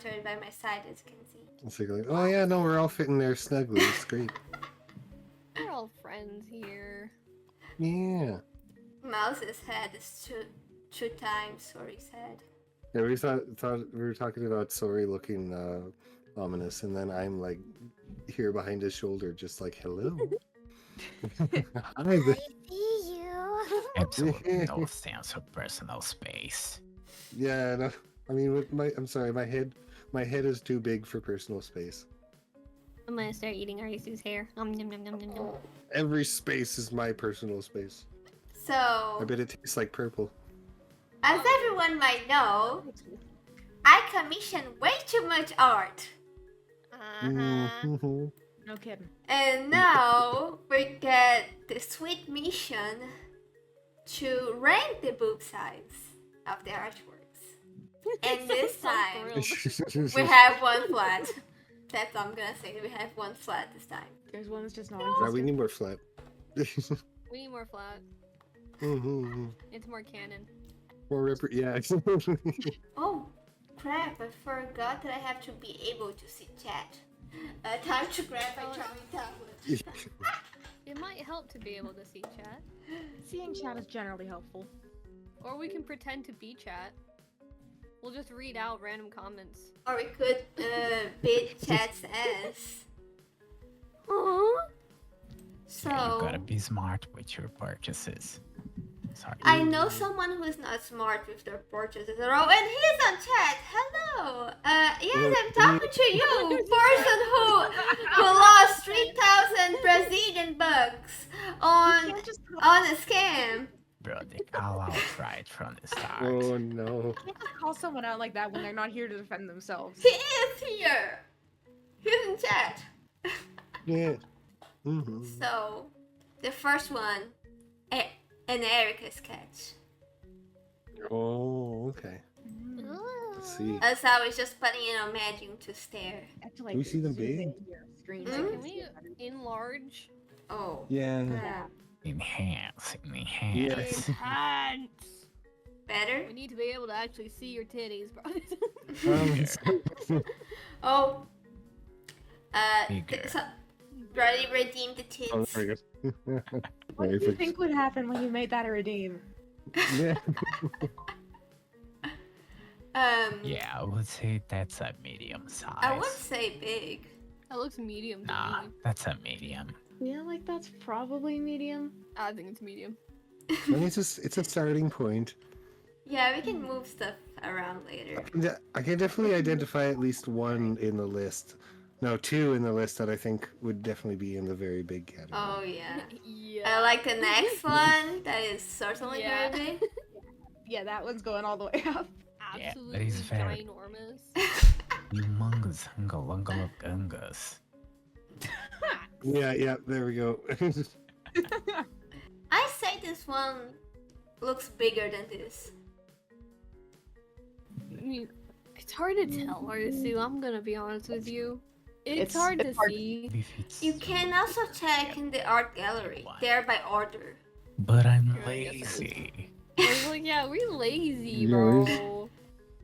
sheltered by my side, as you can see. It's like, oh yeah, no, we're all fitting there snugly. It's great. We're all friends here. Yeah. Mouse's head is two times Sori's head. Yeah, we thought we were talking about Sori looking ominous, and then I'm like here behind his shoulder, just like, hello. Hi there. I see you. Absolutely no sense of personal space. Yeah, no, I mean, with I'm sorry, my head is too big for personal space. I'm gonna start eating Arisu's hair. Nom, nom, nom, nom, nom, nom. Every space is my personal space. So, I bet it tastes like purple. as everyone might know, I commission way too much art. Mm-hmm. No kidding. And now we get the sweet mission to rank the boob size of the artworks. And this So time, thrilled. we have one flat. That's all I'm gonna say. We have one flat this time. There's one that's just not Yeah, we existent. need more flat. We need more flat. Mm-hmm. It's more canon. More yeah. Oh, crap. I forgot that I have to be able to see chat. Time to grab my charming tablet. It might help to be able to see chat. Seeing chat is generally helpful. Or we can pretend to be chat. We'll just read out random comments. Or we could bid chat's ass. So, Yeah, you gotta be smart with your purchases. Sorry. I know someone who is not smart with their purchases at all, and he's on chat. Hello. Yes, I'm talking to you, person who lost 3,000 Brazilian bucks on a scam. Bro, they call out right from the start. Oh no. You can't just call someone out like that when they're not here to defend themselves. He is here. He's in chat. Yeah. Mm-hmm. So, the first one, an Erica sketch. Oh, okay. Let's see. As I was just putting it on Medium to stare. I have to, Do we see them zoom big? into your screen Mm. so Can can we see it better. enlarge? Oh. Yeah. Yeah. Enhance. Yes. Enhance. Better? We need to be able to actually see your titties, bro. Oh. Bigger. So, Brody redeemed the Oh, tits. there we go. What do you Perfect. think would happen when you made that a redeem? Yeah. Yeah, I would say that's a medium size. I would say big. That looks medium to Nah, me. that's a medium. Yeah, like that's probably medium. I think it's medium. I mean, it's a starting point. Yeah, we can move stuff around later. I can definitely identify at least one in the list. No, two in the list that I think would definitely be in the very big category. Oh, yeah. Yeah. I like the next one. That is certainly Yeah. very big. Yeah, that one's going all the way up. Yeah, Absolutely that is very- ginormous. Humongous hungalungalungus. Yeah, there we go. I say this one looks bigger than this. I mean, it's hard to tell, Artisu. I'm gonna be honest with you. It's It's- hard it's to hard. see. If it's... You can also check in the art gallery. They're by order. But I'm Yeah, I guess lazy. I was like, yeah, we're lazy, Yeah, bro.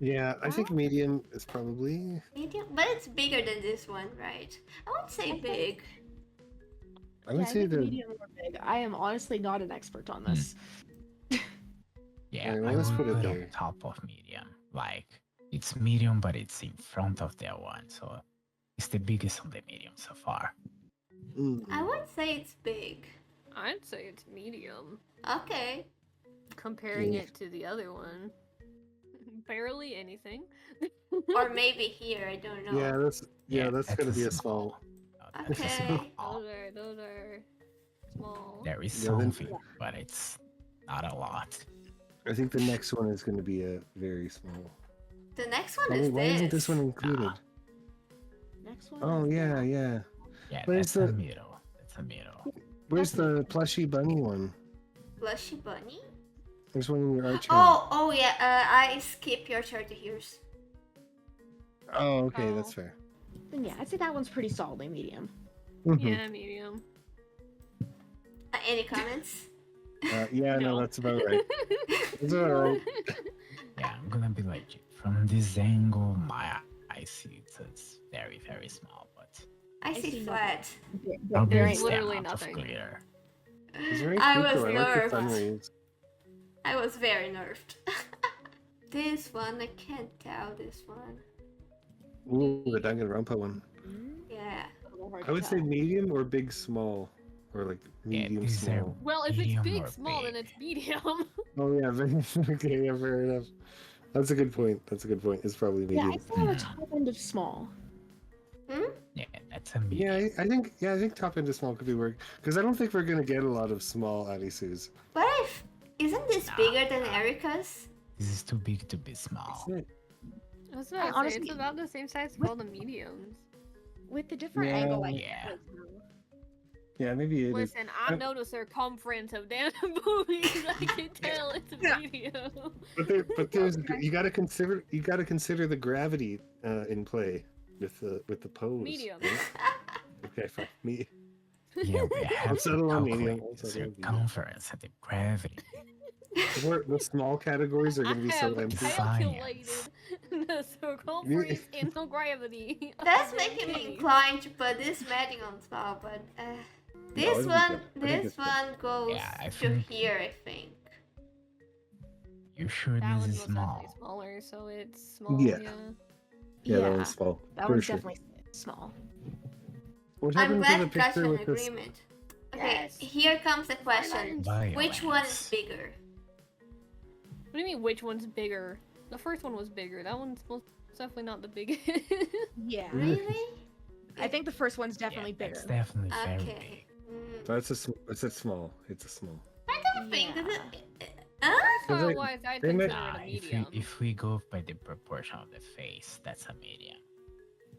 Yeah, I think medium is probably. Medium, but it's bigger than this one, right? I would say big. I would Yeah, say think the. medium or big. I am honestly not an expert on this. Yeah, Alright, I well, let's would put it put there. on top of medium. Like, it's medium, but it's in front of that one, so it's the biggest of the medium so far. I would say it's big. I'd say it's medium. Okay. Comparing Yeah. it to the other one. Barely anything. Or maybe here, I don't know. Yeah, that's that's gonna a be a small. small. That's a Okay. small. Those are small. There is Yeah, then- something, but it's not a lot. I think the next one is gonna be a very small. The next one Why, is why isn't this one Nah. included? Next one. Oh is yeah, that. yeah. Yeah, Where's that's a the- middle. That's a middle. Where's the plushy bunny one? Blushy bunny. There's one in your art channel. Oh yeah. I skip your 30 years. Oh, okay, Oh. that's fair. Then yeah, I'd say that one's pretty solidly medium. Mhm. Yeah, medium. Any comments? Yeah, no, No. that's about right. That's about right. Yeah, I'm gonna be like, from this angle, my I see it's very, very small, but I see see flat. probably There's it's the literally amount of nothing. glitter. It's very I cute was though. I like the sun nerved. rays. I was very nerved. This one, I can't tell this one. Ooh, the Danganronpa one. Yeah. I would say medium or big small. Or like medium these are- small. Well, if it's Medium big or small, then big? it's medium. Oh yeah, okay, yeah, fair enough. That's a good point. That's a good point. It's probably Yeah, medium. I still have a top end of small. Yeah, that's a medium. Yeah, I think top end of small could be work because I don't think we're gonna get a lot of small Arisus. But isn't this Nah, bigger than nah. Erica's? This is too big to be small. I was about to say, honestly- it's about the same size as all the mediums. With the different Yeah. angle, I Yeah. Yeah, maybe it is. Listen, I know the circumference of damn boobies. I can tell it's a medium. But there's you gotta consider the gravity in play with the pose. Medium. right? Okay, fine. Me. Yeah, we have settle to on medium, calculate I'll the settle on medium. circumference and the gravity. The small categories are I gonna be so have empty. calculated Science. the circumference and the gravity. That's of making me boobies. inclined to put this matting on top, but this it'll be one, good. I think this it's good. one goes Yeah, I to think- here, I think. You sure That this one is was small? definitely smaller, so it's small. Yeah. Yeah. Yeah, that one's small. That for one's sure. definitely small. What I'm happened to the glad we got to picture an with this? agreement. Okay, Yes. here comes the question. Which one is Violence. bigger? What do you mean? Which one's bigger? The first one was bigger. That one's most definitely not the biggest. Yeah. Really? I think the first one's definitely Yeah, bigger. It's definitely very Okay. big. That's it's a small. It's a small. I don't think that That's Because how they- wise I they may- consider it Nah, a medium. if we go by the proportion of the face, that's a medium.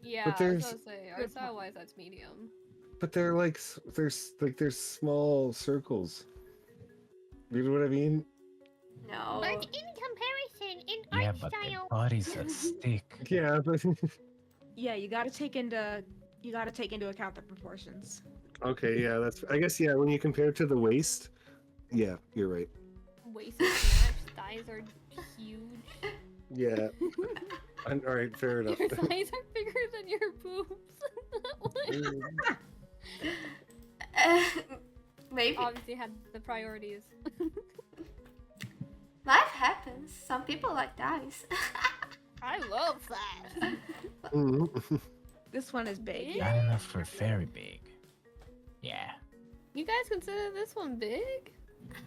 Yeah, But I was there's- gonna say, Good how wise that's medium. But they're like there's small circles. You know what I mean? No. in comparison, in Yeah, but the body's a stick. Yeah. But... Yeah, you gotta take into account the proportions. okay. Yeah. I guess. Yeah. When you compare it to the waist. Yeah, you're right. Waist is matched, thighs are huge. Yeah. All right. Fair enough. Your thighs are bigger than your boobs. What? Maybe. Obviously had the priorities. Life happens. Some people like dies. I love that. Mhm. This one is big. Yeah. Not enough for very big. Yeah, You guys consider this one big?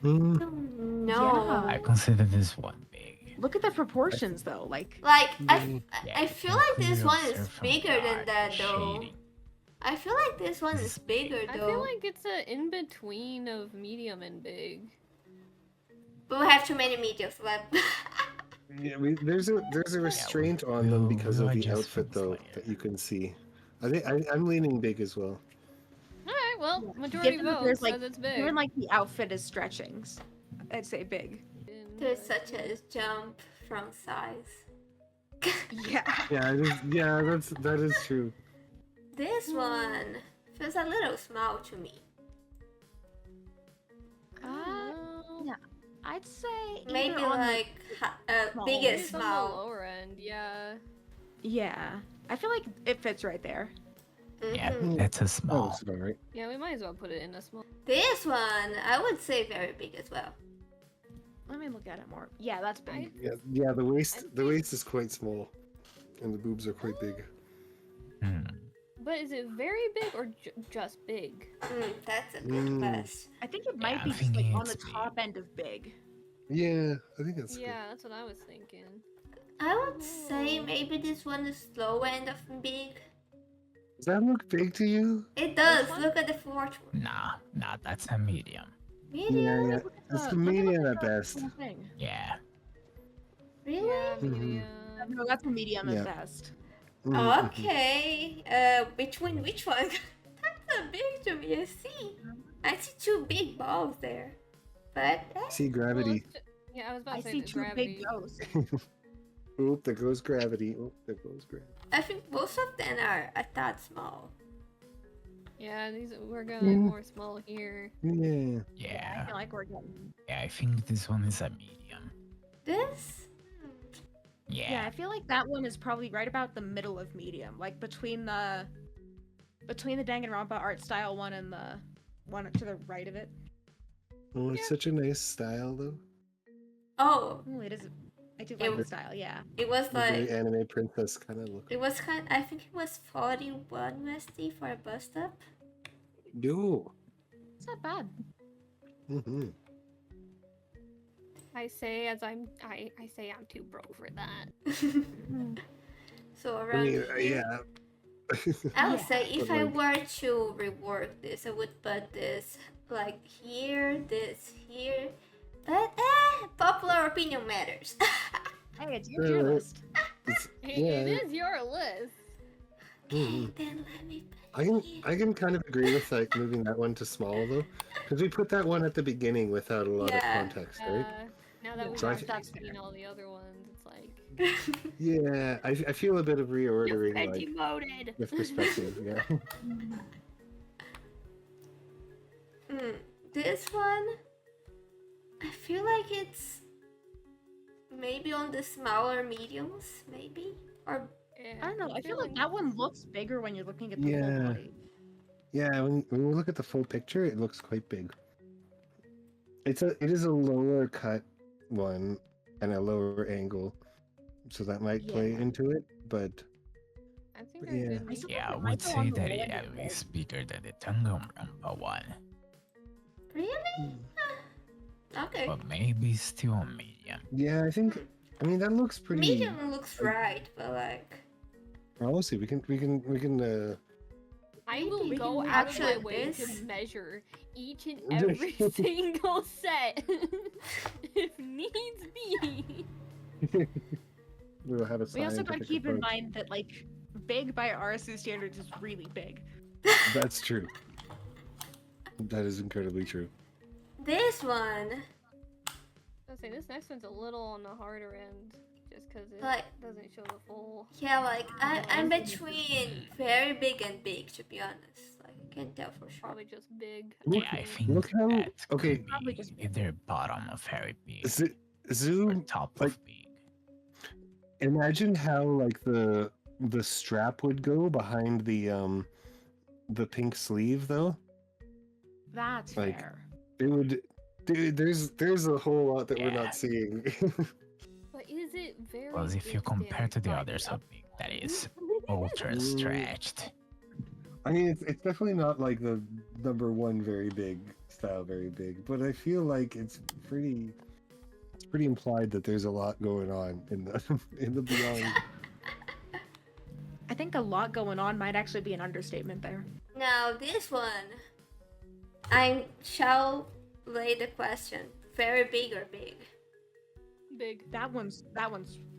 Mhm. No. I consider this one big. Look at the proportions though. Like Like Mhm. Yeah, I feel like you this could one is observe from bigger than dark that though. shading. I feel like this one This is is bigger I though. feel like it's a in between of medium and big. But we have too many mediums left. Yeah, there's a restraint on them we'll- because we'll of the adjust outfit things though later. that you can see. I think I'm leaning big as well. Alright, well, Yeah. majority Given that vote there's, says like- it's big. even like the outfit is stretching. I'd say big. There's such a jump from size. Yeah. Yeah, that is true. This one feels a little small to me. Yeah. I'd say Maybe either on the- like small. biggest It's on the small. lower end, yeah. Yeah. I feel like it fits right there. Yeah, Mhm. that's a Oh, small. that's about right. Yeah, we might as well put it in a small. This one, I would say very big as well. Let me look at it more. Yeah, that's big. Yeah, the waist is quite small, and the boobs are quite big. Hmm. But is it very big or just big? That's a good Mm. question. I think it Yeah, might I'm be just like thinking on the it's big. top end of big. Yeah, I think that's Yeah, that's what I was thinking. I would say maybe this one is low end of big. good. Does that look big to you? It does. one? Look at the fourth one. Nah, that's a medium. Medium? Yeah. Look at It's the- the look at medium the at best. whole thing. Yeah, Really? Yeah, Mhm. medium. No, that's a medium Yeah. at best. Mhm. Okay. Between which one? That's a big to me. I see two big balls there. But See Well, gravity. it's yeah, I was about I to say see the two gravity. big ghosts. Oop, there goes gravity. Oop, there goes gravity. I think most of them are a tad small. Yeah, we're going Mm. more small here. Yeah. I yeah, feel like we're getting. yeah. I think this one is a medium. This? Yeah, I feel like that one is probably right about the middle of medium, like between the Danganronpa art style one and the one to the right of it. Oh, it's such a nice style though. Oh, Oh, it is. I do It like the style. Yeah. it was A very like anime princess kind of look. it was kind. I think it was 41 USD for a bus stop. Yo. It's not bad. Mm-hmm. I say I'm too broke for that. So I around mean, here, yeah. I would Yeah, say if but, I like- were to rework this, I would put this like here, this here. But popular opinion matters. Hey, it's your tier list. It is your list. Mhm. Then let me I put can here. I can kind of agree with like moving that one to small though, because we put that one at the beginning without a lot of Yeah. context, right? Now that we've So I actually think- seen all the other ones, it's like Yeah, I feel a bit of reordering been like demoted. with perspective. Yeah. This one, I feel like it's maybe on the smaller mediums, maybe or I don't know. I feel like that one looks bigger when you're looking at the Yeah. full body. Yeah, when we look at the full picture, it looks quite big. It is a lower cut one and a lower angle, so that might play Yeah. into it. But I think Yeah. they're good. I mediums. suppose Yeah, I it would might go say on the that low it end at of least bigger than the Danganronpa one, really? Okay. but maybe still a medium. yeah, I mean that looks pretty. Medium looks right, but like Well, we'll see. We can. I will We go can out of my actually way this. to measure each and every single set if needs be. We'll have a. We also gotta scientific keep in approach. mind that like big by RSU standards is really big. That's true. That is incredibly true. this one, I'll say this next one's a little on the harder end, just because it Like- doesn't show the full. yeah, like I'm between very big and big, to be honest. Like I can't tell for sure. Probably just big. Look- Yeah, I think look how- that okay. could Probably be just- either bottom of very big or Zoom. top like- of big. Imagine how like the strap would go behind the pink sleeve though. That's Like- fair. It would. Dude, there's a whole lot that we're Yeah. not seeing. But is it very? Because if you big compare to the there? others of big, that is ultra Mm. stretched. I mean, it's definitely not like the number one very big style, very big, but I feel like it's pretty implied that there's a lot going on in the in the beyond. I think a lot going on might actually be an understatement there. Now this one, I shall lay the question: very big or big? Big. That one's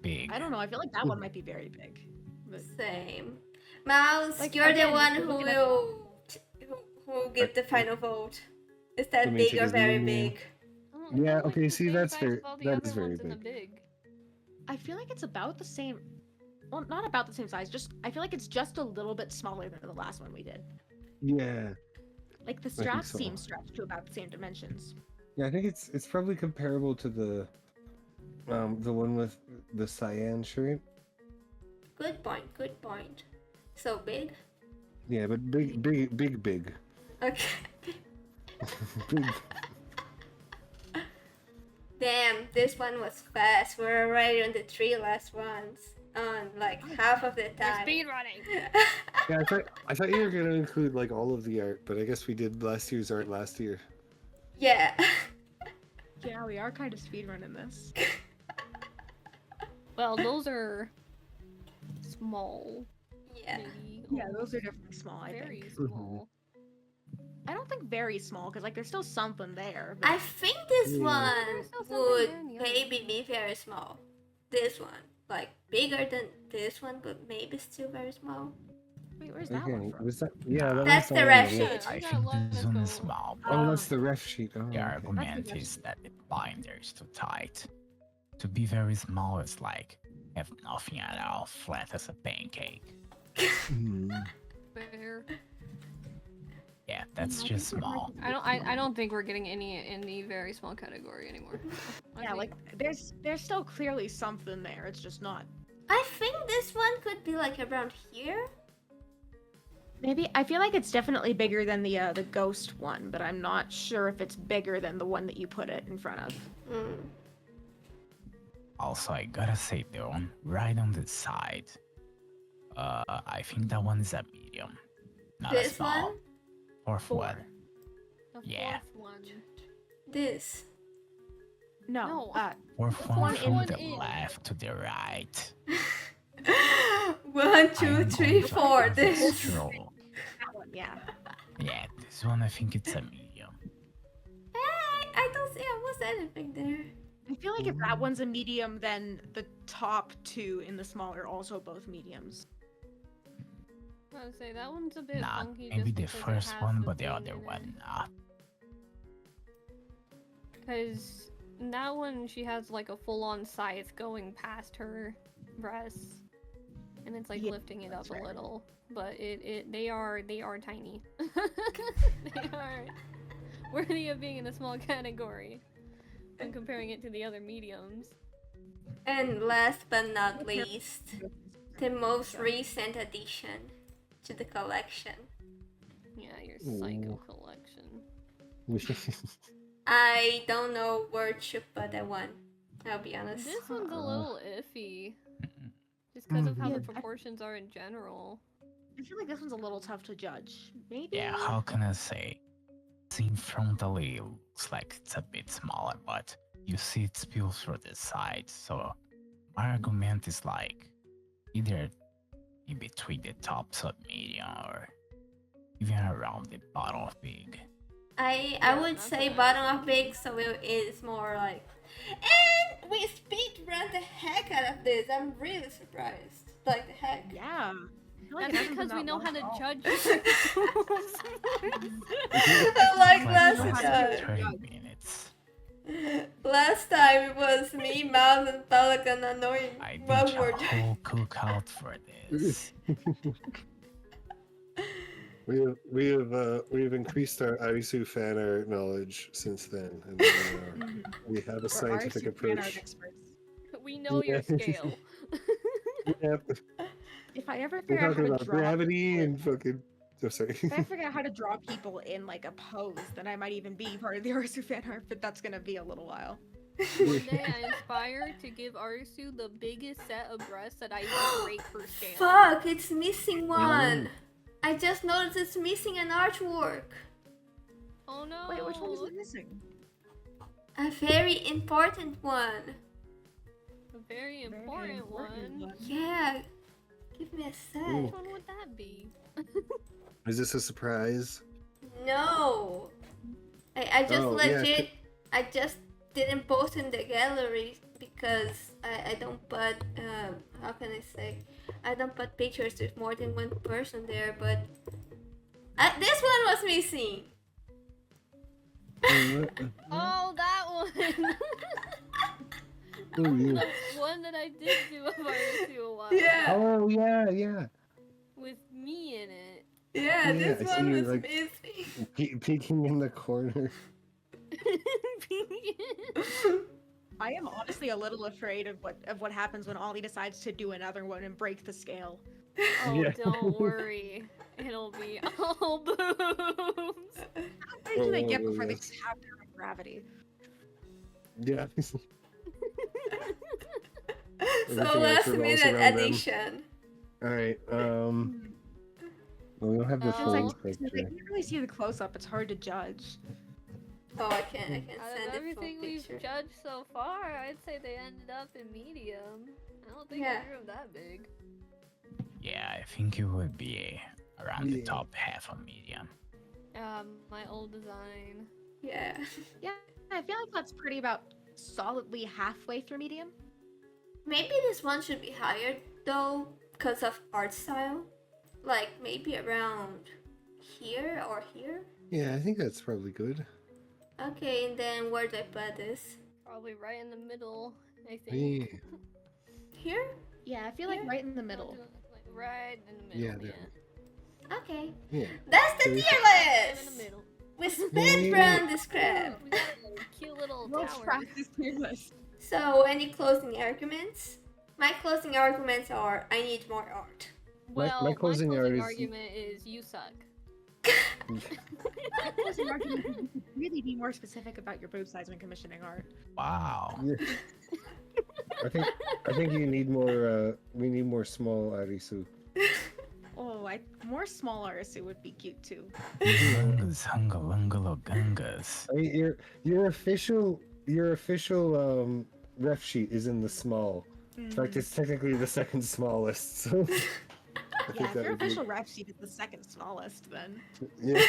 Big. I don't know. I feel like that one might be very big. But Same. Mouse, Like, you're the again, one if who you're looking at- who will give the final vote. Is that Let me big take or his very name. big? Yeah, like okay, the see, same that's size very- as all the that other is very ones in the big. big. I feel like it's about the same. Well, not about the same size. Just I feel like it's just a little bit smaller than the last one we did. Yeah, Like the think straps so. seem stretched to about the same dimensions. yeah, I think it's probably comparable to the one with the cyan shirt. Good point. Good point. So big. Yeah, but big. Okay. Big. Damn, this one was fast. We're already on the 3 last ones. On like half of the We're time. speed running. Yeah, I thought you were gonna include like all of the art, but I guess we did last year's art last year. Yeah. Yeah, we are kind of speedrunning this. Well, those are small. Yeah. Maybe. Yeah, those are definitely small. I very think. small. I don't think very small because like there's still something there. But I think this Yeah. one There's still something would there in the other maybe one. be very small. This one. Like bigger than this one, but maybe still very small. wait, where's that one Okay, from? was that? Yeah, that That's was the cyan, ref yeah. sheet. I You gotta think let this us one go. is small. Oh, that's the ref sheet. Oh, The okay. argument That's is that the binder is too tight. To be very small is like have nothing at all, flat as a pancake. Hmm. Fair. Yeah, That's just small. I don't think we're getting any in the very small category anymore. I Yeah, think- like there's still clearly something there. It's just not. I think this one could be like around here. Maybe I feel like it's definitely bigger than the ghost one, but I'm not sure if it's bigger than the one that you put it in front of. Mm. Also, I gotta say, the one right on the side. I think that one is a medium, not a This small. one? Fourth Four. one. The Yeah. fourth one. This. No. No. Fourth one fourth from one the in. left to the right. 1, 2, I'm 3, going to 4. have this This. stroll. That one, yeah. Yeah, this one I think it's a medium. I don't see almost anything there. I feel like if that one's a medium, then the top two in the small are also both mediums. I would say that one's a bit Not funky. maybe just the because it first has one, but the thing other in one it. not. Because in that one, she has like a full-on scythe going past her breasts, and it's like Yeah, lifting it up that's a right. little. But they are tiny. They are worthy of being in a small category when comparing it to the other mediums. And last but not least, the most recent addition to the collection. Yeah, your psycho Ooh. collection. I don't know where to put that one. I'll be honest. This one's a little iffy, just because of how Yeah, the I- proportions are in general. I feel like this one's a little tough to judge. Maybe. Yeah, how can I say? Seen frontally, it looks like it's a bit smaller, but you see it spills through the side. So my argument is like either in between the top sub medium or even around the bottom of big. I Yeah, would that's say what I bottom was of big, so it is more like. And we speed run the heck out of this. I'm really surprised. Like the heck. Yeah. I feel like it That's hasn't been because we that know long how at all. to judge. Like Like last less time. than 30 minutes. Last time it was me, Mouse, and Pelican annoying I did one a word. whole cookout for this. We've increased our Arisu fan art knowledge since then, and we have a scientific Our fan art approach. experts. We know your Yeah. scale. Yep. If I ever We're figure out how talking to about draw gravity and fucking. Oh, sorry. if I figure out how to draw people in like a pose, then I might even be part of the Arsu fan art, but that's gonna be a little while. One day I aspire to give Arisu the biggest set of breasts that I can rate per scale. Fuck, it's missing one. I just noticed it's missing an artwork. Oh no! Wait, which one is it missing? A very important one. A very important one. Yeah. Give me a Which sec. one would that be? Is this a surprise? No. I just Oh, yeah, legit. I just didn't post in the gallery because I don't put. How can I say? I don't put pictures with more than one person there, but this one was missing. Oh, that one! Oh, yeah. The one that I did do of Arisu a while Yeah. Oh yeah. with me in it. Yeah, Yeah, this I see one you, was like- missing. Peeking in the corner. I am honestly a little afraid of what happens when Ollie decides to do another one and break the scale. Oh, Yeah. don't worry. It'll be all boobs. How far do they get Oh, before they yes. just have their own gravity? Yeah. So Everything last else revolves minute around them. addition. All right. Well, we don't have the Oh. full Since I picture. can't really see the close up, it's hard to judge. Oh, I can Out send of it full everything we've picture. judged so far, I'd say they ended up in medium. I don't think Yeah. I drew them that big. Yeah, I think it would be around the Yeah. top half of medium. My old design. Yeah. Yeah, I feel like that's pretty about solidly halfway through medium. Maybe this one should be higher though, because of art style. Like maybe around here or here. Yeah, I think that's probably good. Okay, and then where do I put this? Probably right in the middle, I think. Yeah. Here? Yeah, I feel like Yeah. right in the I'll middle. do it, like, right in the Yeah, middle, there. yeah. Okay. Yeah. That's the So- tier In the list. middle. We split round this We crap. got like cute little Most towers. practice tier list. So, any closing arguments? My closing arguments are I need more art. Well, my closing art is- argument is you suck. Closing argument is you could really be more specific about your boob size when commissioning art. Wow. Yeah. I think you need more. We need more small Arisu. Oh, more small Arisu would be cute too. Gungas, hungalungalo gungas. I mean, your official ref sheet is in the small. In fact, it's technically the second smallest. So I Yeah, if that your would be- official rap sheet is the second smallest, then. Yeah.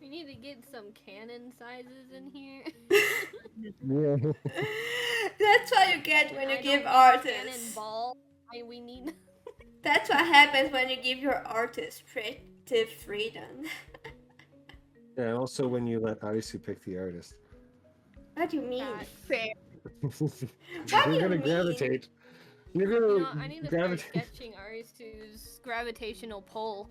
We need to get some cannon sizes in here. Yeah. That's what you get when you I give don't need artists. Cannonball. We need. That's what happens when you give your artist creative freedom. Yeah. Also, when you let Arisu pick the artist, What do you mean? God. Fair. do you're you gonna mean? gravitate. You're You gonna know, I need to start gravitate. sketching Arisu's gravitational pull.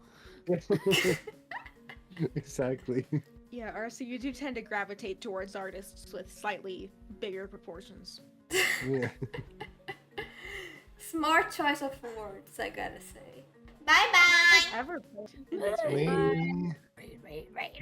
Exactly. Yeah, Arisu, you do tend to gravitate towards artists with slightly bigger proportions. Yeah. Smart choice of words, I gotta say. Bye bye! Ever. Wait. Right.